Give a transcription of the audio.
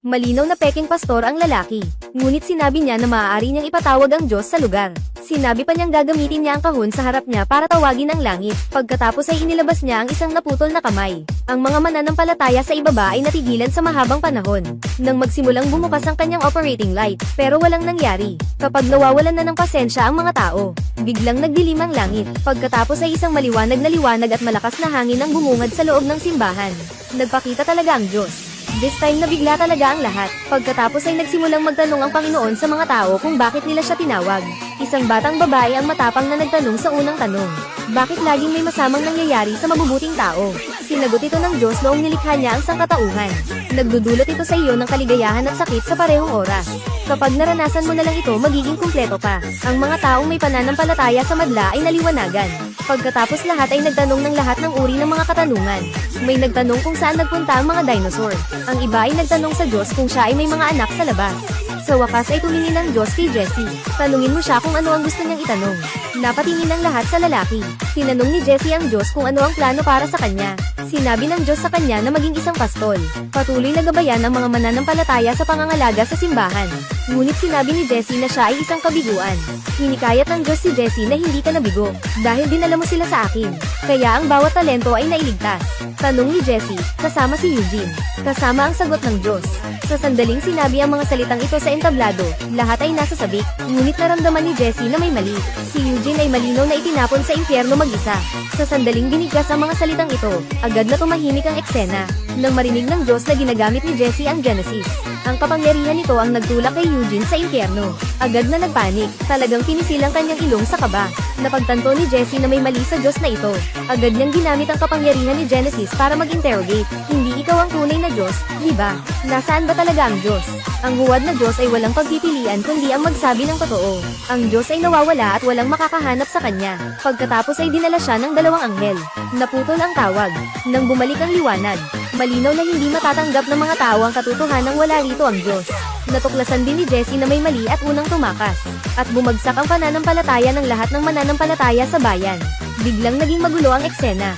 Malinaw na peking pastor ang lalaki, ngunit sinabi niya na maaari niyang ipatawag ang Diyos sa lugar. Sinabi pa niyang gagamitin niya ang kahon sa harap niya para tawagin ang langit. Pagkatapos ay inilabas niya ang isang naputol na kamay. Ang mga mananampalataya sa ibaba ay natigilan sa mahabang panahon. Nang magsimulang bumukas ang kanyang operating light, pero walang nangyari. Kapag nawawalan na ng pasensya ang mga tao, biglang nagdilim ang langit. Pagkatapos ay isang maliwanag na liwanag at malakas na hangin ang bumungad sa loob ng simbahan. Nagpakita talaga ang Diyos. This time nabigla talaga ang lahat. Pagkatapos ay nagsimulang magtanong ang Panginoon sa mga tao kung bakit nila siya tinawag. Isang batang babae ang matapang na nagtanong sa unang tanong. Bakit laging may masamang nangyayari sa mabubuting tao? Sinagot ito ng Diyos noong nilikha niya ang sangkatauhan. Nagdudulot ito sa iyo ng kaligayahan at sakit sa parehong oras. Kapag naranasan mo na lang ito, magiging kumpleto pa. Ang mga taong may pananampalataya sa madla ay naliwanagan. Pagkatapos lahat ay nagtanong ng lahat ng uri ng mga katanungan. May nagtanong kung saan nagpunta ang mga dinosaur. Ang iba ay nagtanong sa Diyos kung siya ay may mga anak sa labas. Sa wakas ay tumingin ang Diyos kay Jessie. Tanungin mo siya kung ano ang gusto niyang itanong. Napatingin ang lahat sa lalaki. Tinanong ni Jessie ang Diyos kung ano ang plano para sa kanya. Sinabi ng Diyos sa kanya na maging isang pastol. Patuloy na gabayan ang mga mananampalataya sa pangangalaga sa simbahan. Ngunit sinabi ni Jessie na siya ay isang kabiguan. Hinikayat ng Diyos si Jessie na hindi ka nabigo, dahil dinala mo sila sa akin. Kaya ang bawat talento ay nailigtas. Tanong ni Jessie, kasama si Eugene. Kasama ang sagot ng Diyos. Sa sandaling sinabi ang mga salitang ito sa entablado, lahat ay nasa sabik, ngunit naramdaman ni Jessie na may mali. Si Eugene ay malinaw na itinapon sa impyerno mag-isa. Sa sandaling binigkas ang mga salitang ito, agad na tumahimik ang eksena. Nang marinig ng Diyos na ginagamit ni Jessie ang Genesis, ang kapangyarihan nito ang nagtulak kay Eugene sa impyerno. Agad na nagpanik, talagang pinisil ang kanyang ilong sa kaba. Napagtanto ni Jessie na may mali sa Diyos na ito. Agad niyang ginamit ang kapangyarihan ni Genesis para mag-interrogate. Hindi ikaw ang tunay na Diyos, di ba? Nasaan ba talaga ang Diyos? Ang huwad na Diyos ay walang pagpipilian kundi ang magsabi ng totoo. Ang Diyos ay nawawala at walang makakahanap sa kanya. Pagkatapos ay dinala siya ng dalawang anghel. Naputol ang tawag. Nang bumalik ang liwanag, malinaw na hindi matatanggap ng mga tao ang katotohanang wala rito ang Diyos. Natuklasan din ni Jessie na may mali at unang tumakas. At bumagsak ang pananampalataya ng lahat ng mananampalataya sa bayan. Biglang naging magulo ang eksena.